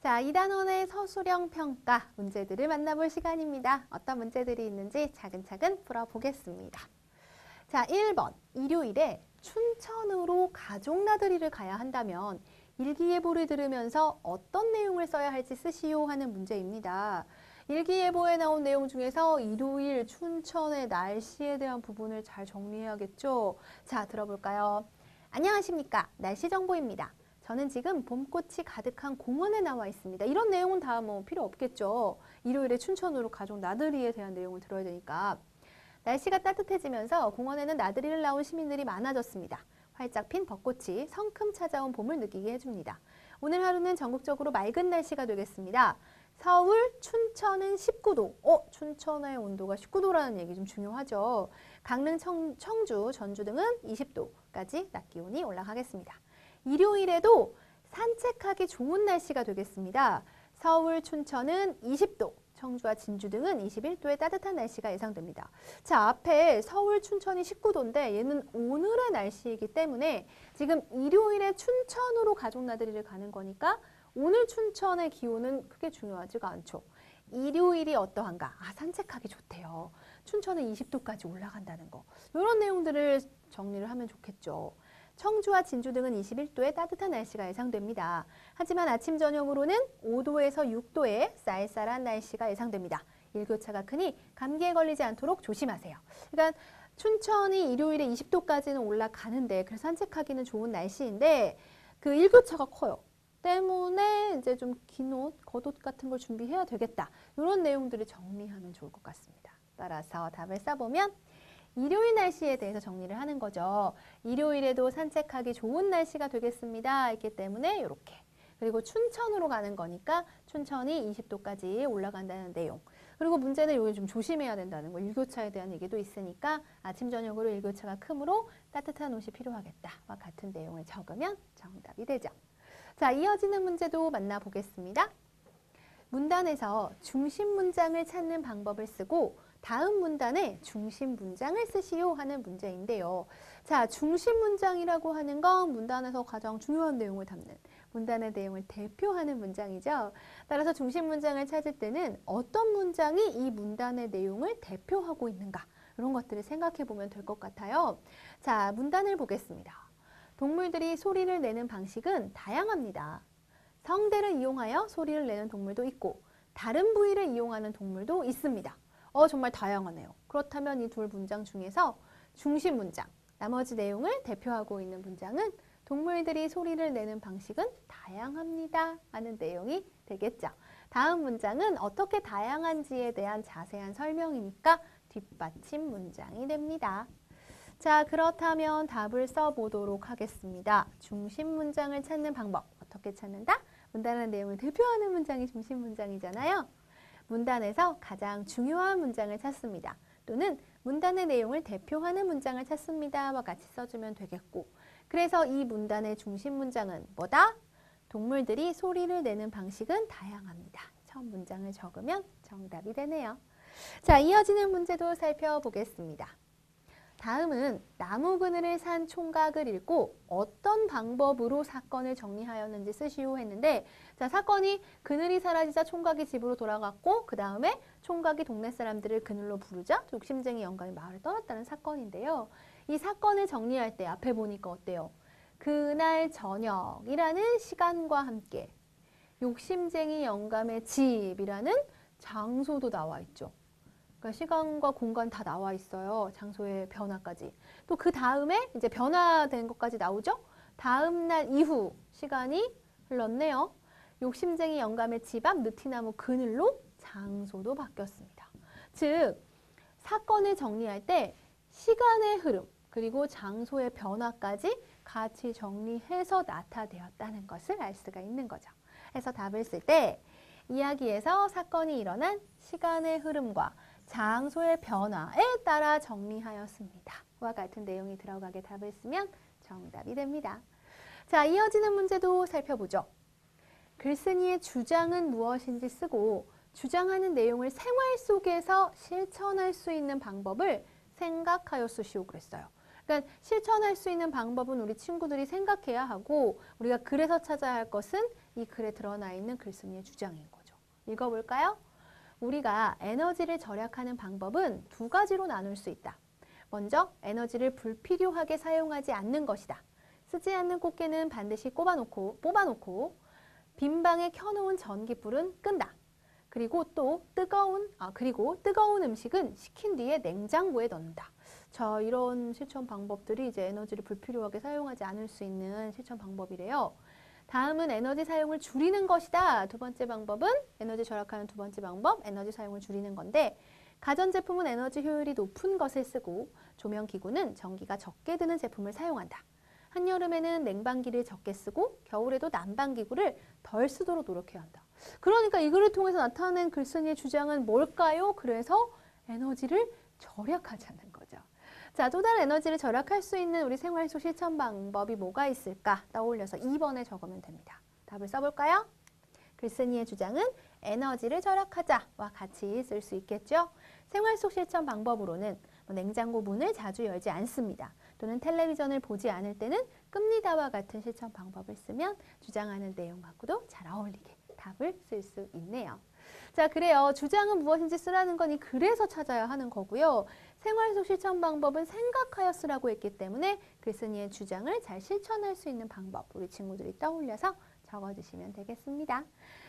자, 2단원의 서술형 평가 문제들을 만나볼 시간입니다. 어떤 문제들이 있는지 차근차근 풀어보겠습니다. 자, 1번. 일요일에 춘천으로 가족 나들이를 가야 한다면 일기예보를 들으면서 어떤 내용을 써야 할지 쓰시오 하는 문제입니다. 일기예보에 나온 내용 중에서 일요일 춘천의 날씨에 대한 부분을 잘 정리해야겠죠? 자, 들어볼까요? 안녕하십니까? 날씨 정보입니다. 저는 지금 봄꽃이 가득한 공원에 나와 있습니다. 이런 내용은 다 뭐 필요 없겠죠. 일요일에 춘천으로 가족 나들이에 대한 내용을 들어야 되니까. 날씨가 따뜻해지면서 공원에는 나들이를 나온 시민들이 많아졌습니다. 활짝 핀 벚꽃이 성큼 찾아온 봄을 느끼게 해줍니다. 오늘 하루는 전국적으로 맑은 날씨가 되겠습니다. 서울, 춘천은 19도. 춘천의 온도가 19도라는 얘기 좀 중요하죠. 강릉, 청주, 전주 등은 20도까지 낮 기온이 올라가겠습니다. 일요일에도 산책하기 좋은 날씨가 되겠습니다. 서울, 춘천은 20도, 청주와 진주 등은 21도의 따뜻한 날씨가 예상됩니다. 자, 앞에 서울, 춘천이 19도인데 얘는 오늘의 날씨이기 때문에 지금 일요일에 춘천으로 가족 나들이를 가는 거니까 오늘 춘천의 기온은 크게 중요하지가 않죠. 일요일이 어떠한가? 산책하기 좋대요. 춘천은 20도까지 올라간다는 거. 이런 내용들을 정리를 하면 좋겠죠. 청주와 진주 등은 21도의 따뜻한 날씨가 예상됩니다. 하지만 아침 저녁으로는 5도에서 6도의 쌀쌀한 날씨가 예상됩니다. 일교차가 크니 감기에 걸리지 않도록 조심하세요. 그러니까 춘천이 일요일에 20도까지는 올라가는데 그래서 산책하기는 좋은 날씨인데 그 일교차가 커요. 때문에 이제 좀 긴 옷, 겉옷 같은 걸 준비해야 되겠다. 이런 내용들을 정리하면 좋을 것 같습니다. 따라서 답을 써보면 일요일 날씨에 대해서 정리를 하는 거죠. 일요일에도 산책하기 좋은 날씨가 되겠습니다. 있기 때문에 이렇게. 그리고 춘천으로 가는 거니까 춘천이 20도까지 올라간다는 내용. 그리고 문제는 여기 좀 조심해야 된다는 거. 일교차에 대한 얘기도 있으니까 아침 저녁으로 일교차가 크므로 따뜻한 옷이 필요하겠다와 같은 내용을 적으면 정답이 되죠. 자, 이어지는 문제도 만나보겠습니다. 문단에서 중심 문장을 찾는 방법을 쓰고 다음 문단에 중심 문장을 쓰시오 하는 문제인데요. 자, 중심 문장이라고 하는 건 문단에서 가장 중요한 내용을 담는 문단의 내용을 대표하는 문장이죠. 따라서 중심 문장을 찾을 때는 어떤 문장이 이 문단의 내용을 대표하고 있는가 이런 것들을 생각해 보면 될 것 같아요. 자, 문단을 보겠습니다. 동물들이 소리를 내는 방식은 다양합니다. 성대를 이용하여 소리를 내는 동물도 있고 다른 부위를 이용하는 동물도 있습니다. 정말 다양하네요. 그렇다면 이 둘 문장 중에서 중심 문장, 나머지 내용을 대표하고 있는 문장은 동물들이 소리를 내는 방식은 다양합니다 하는 내용이 되겠죠. 다음 문장은 어떻게 다양한지에 대한 자세한 설명이니까 뒷받침 문장이 됩니다. 자, 그렇다면 답을 써보도록 하겠습니다. 중심 문장을 찾는 방법, 어떻게 찾는다? 문단의 내용을 대표하는 문장이 중심 문장이잖아요. 문단에서 가장 중요한 문장을 찾습니다. 또는 문단의 내용을 대표하는 문장을 찾습니다와 같이 써주면 되겠고 그래서 이 문단의 중심 문장은 뭐다? 동물들이 소리를 내는 방식은 다양합니다. 처음 문장을 적으면 정답이 되네요. 자, 이어지는 문제도 살펴보겠습니다. 다음은 나무 그늘을 산 총각을 읽고 어떤 방법으로 사건을 정리하였는지 쓰시오 했는데 자, 사건이 그늘이 사라지자 총각이 집으로 돌아갔고 그 다음에 총각이 동네 사람들을 그늘로 부르자 욕심쟁이 영감이 마을을 떠났다는 사건인데요. 이 사건을 정리할 때 앞에 보니까 어때요? 그날 저녁이라는 시간과 함께 욕심쟁이 영감의 집이라는 장소도 나와 있죠. 그러니까 시간과 공간 다 나와 있어요. 장소의 변화까지. 또 그 다음에 이제 변화된 것까지 나오죠. 다음 날 이후 시간이 흘렀네요. 욕심쟁이 영감의 집 앞 느티나무 그늘로 장소도 바뀌었습니다. 즉 사건을 정리할 때 시간의 흐름 그리고 장소의 변화까지 같이 정리해서 나타되었다는 것을 알 수가 있는 거죠. 그래서 답을 쓸 때 이야기에서 사건이 일어난 시간의 흐름과 장소의 변화에 따라 정리하였습니다. 와 같은 내용이 들어가게 답을 쓰면 정답이 됩니다. 자, 이어지는 문제도 살펴보죠. 글쓴이의 주장은 무엇인지 쓰고 주장하는 내용을 생활 속에서 실천할 수 있는 방법을 생각하여 쓰시오 그랬어요. 그러니까 실천할 수 있는 방법은 우리 친구들이 생각해야 하고 우리가 글에서 찾아야 할 것은 이 글에 드러나 있는 글쓴이의 주장인 거죠. 읽어볼까요? 우리가 에너지를 절약하는 방법은 두 가지로 나눌 수 있다. 먼저 에너지를 불필요하게 사용하지 않는 것이다. 쓰지 않는 꽃게는 반드시 뽑아놓고 빈 방에 켜놓은 전기불은 끈다. 그리고 뜨거운 음식은 식힌 뒤에 냉장고에 넣는다. 자, 이런 실천 방법들이 이제 에너지를 불필요하게 사용하지 않을 수 있는 실천 방법이래요. 다음은 에너지 사용을 줄이는 것이다. 두 번째 방법은 에너지 절약하는 두 번째 방법, 에너지 사용을 줄이는 건데 가전제품은 에너지 효율이 높은 것을 쓰고 조명기구는 전기가 적게 드는 제품을 사용한다. 한여름에는 냉방기를 적게 쓰고 겨울에도 난방기구를 덜 쓰도록 노력해야 한다. 그러니까 이 글을 통해서 나타낸 글쓴이의 주장은 뭘까요? 그래서 에너지를 절약하자는 거죠. 자, 또 다른 에너지를 절약할 수 있는 우리 생활 속 실천 방법이 뭐가 있을까? 떠올려서 2번에 적으면 됩니다. 답을 써볼까요? 글쓴이의 주장은 에너지를 절약하자와 같이 쓸 수 있겠죠? 생활 속 실천 방법으로는 냉장고 문을 자주 열지 않습니다. 또는 텔레비전을 보지 않을 때는 끕니다와 같은 실천 방법을 쓰면 주장하는 내용하고도 잘 어울리게 답을 쓸 수 있네요. 자, 그래요. 주장은 무엇인지 쓰라는 거니 그래서 찾아야 하는 거고요. 생활 속 실천 방법은 생각하여 쓰라고 했기 때문에 글쓴이의 주장을 잘 실천할 수 있는 방법 우리 친구들이 떠올려서 적어주시면 되겠습니다.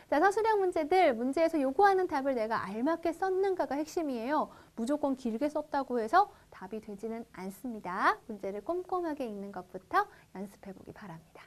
자, 서술형 문제들 문제에서 요구하는 답을 내가 알맞게 썼는가가 핵심이에요. 무조건 길게 썼다고 해서 답이 되지는 않습니다. 문제를 꼼꼼하게 읽는 것부터 연습해 보기 바랍니다.